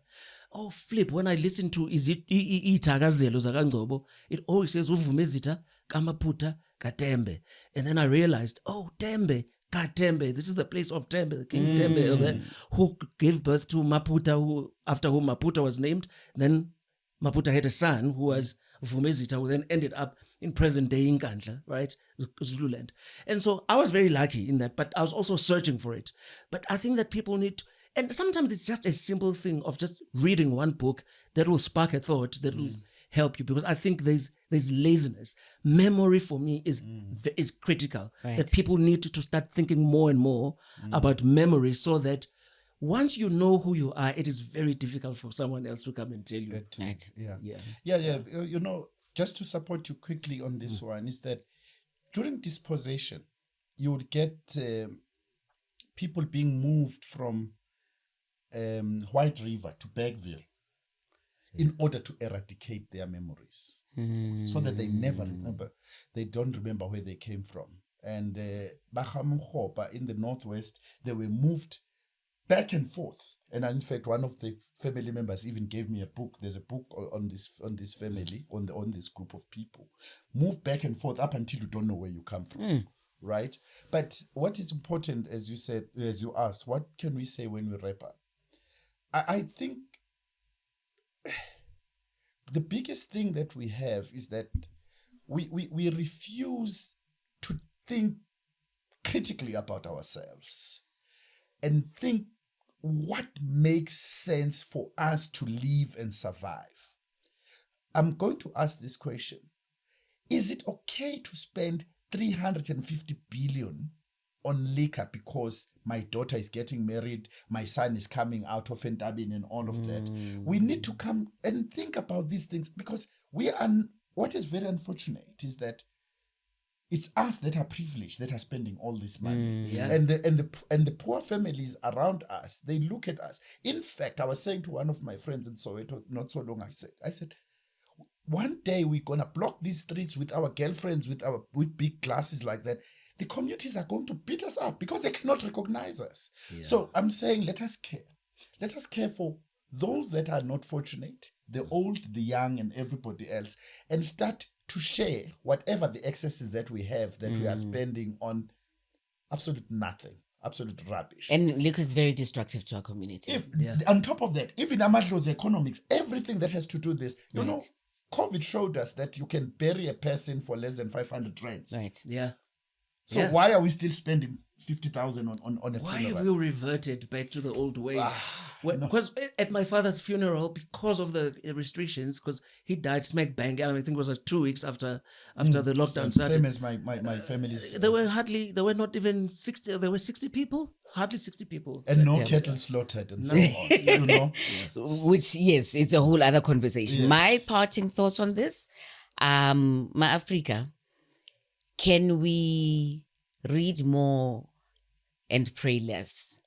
Speaker 2: Oh, flip, when I listen to Itakazelo Zakangcobo, it always says Uvumezita, Kamaputa, Katembe. And then I realized, oh, Tembe, Katembe, this is the place of Tembe, the King Tembe, who gave birth to Maputa, after whom Maputa was named. Then Maputa had a son who was Vumezita, who then ended up in present-day Nkandla, right, Zululand. And so I was very lucky in that, but I was also searching for it. But I think that people need and sometimes it's just a simple thing of just reading one book that will spark a thought that will help you, because I think there's laziness. Memory for me is critical. Right. That people need to start thinking more and more about memory, so that once you know who you are, it is very difficult for someone else to come and tell you.
Speaker 1: Right.
Speaker 3: Yeah. Just to support you quickly on this one is that during dispossession, you would get people being moved from White River to Bergville in order to eradicate their memories, so that they never remember. They don't remember where they came from. And Bahamukhopa in the northwest, they were moved back and forth. And in fact, one of the family members even gave me a book. There's a book on this family, on this group of people. Move back and forth up until you don't know where you come from. Right? But what is important, as you said, as you asked, what can we say when we wrap up? I think the biggest thing that we have is that we refuse to think critically about ourselves and think what makes sense for us to live and survive. I'm going to ask this question. Is it okay to spend 350 billion on liquor because my daughter is getting married, my son is coming out of Entabin and all of that? We need to come and think about these things, because what is very unfortunate is that it's us that are privileged that are spending all this money. And the poor families around us, they look at us. In fact, I was saying to one of my friends in Soweto not so long, I said, one day we're gonna block these streets with our girlfriends, with big glasses like that. The communities are going to beat us up because they cannot recognize us. So I'm saying, let us care. Let us care for those that are not fortunate, the old, the young, and everybody else, and start to share whatever the excesses that we have that we are spending on absolute nothing, absolute rubbish.
Speaker 1: And liquor is very destructive to our community.
Speaker 3: On top of that, even Amadlo's economics, everything that has to do this, you know, COVID showed us that you can bury a person for less than 500 rands.
Speaker 1: Right.
Speaker 2: Yeah.
Speaker 3: So why are we still spending 50,000 on a funeral?
Speaker 2: Why have we reverted back to the old ways? Because at my father's funeral, because of the restrictions, because he died smack bang, and I think it was like 2 weeks after the lockdown started.
Speaker 3: Same as my family's.
Speaker 2: There were not even 60, there were 60 people, hardly 60 people.
Speaker 3: And no cattle slaughtered and so on, you know.
Speaker 1: Which, yes, it's a whole other conversation. My parting thoughts on this, Ma Africa, can we read more and pray less?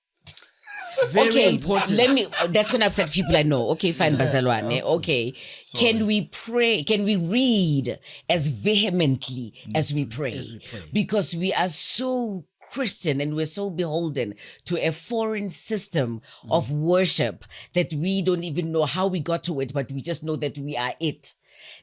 Speaker 2: Very important.
Speaker 1: That's going to upset people, I know. Okay, fine, Bazalwane. Okay. Can we pray? Can we read as vehemently as we pray? Because we are so Christian and we're so beholden to a foreign system of worship that we don't even know how we got to it, but we just know that we are it.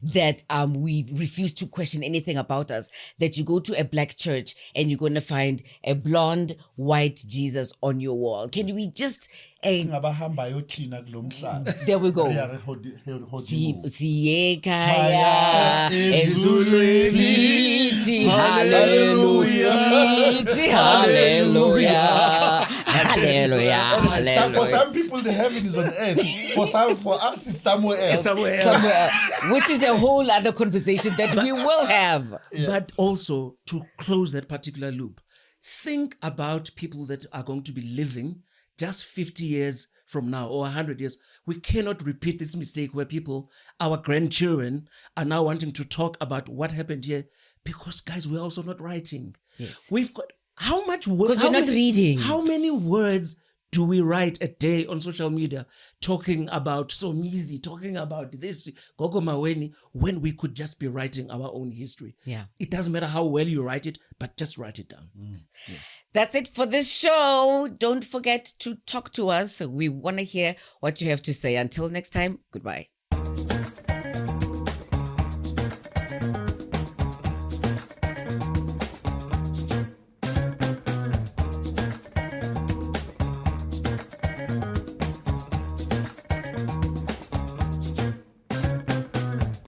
Speaker 1: That we refuse to question anything about us. That you go to a black church and you're going to find a blonde, white Jesus on your wall. Can we just... there we go. Siyekaya ezulwini sithi hallelujah, sithi hallelujah, hallelujah.
Speaker 3: For some people, the heaven is on earth. For us, it's somewhere else.
Speaker 1: Somewhere else. Which is a whole other conversation that we will have.
Speaker 2: Yeah. But also, to close that particular loop, think about people that are going to be living just 50 years from now or 100 years. We cannot repeat this mistake where our grandchildren are now wanting to talk about what happened here, because guys, we're also not writing.
Speaker 1: Yes.
Speaker 2: We've got how much work?
Speaker 1: Because we're not reading.
Speaker 2: How many words do we write a day on social media talking about Somizi, talking about this, Gogo Maweni, when we could just be writing our own history?
Speaker 1: Yeah.
Speaker 2: It doesn't matter how well you write it, but just write it down.
Speaker 1: Yeah. That's it for this show. Don't forget to talk to us. We want to hear what you have to say. Until next time, goodbye.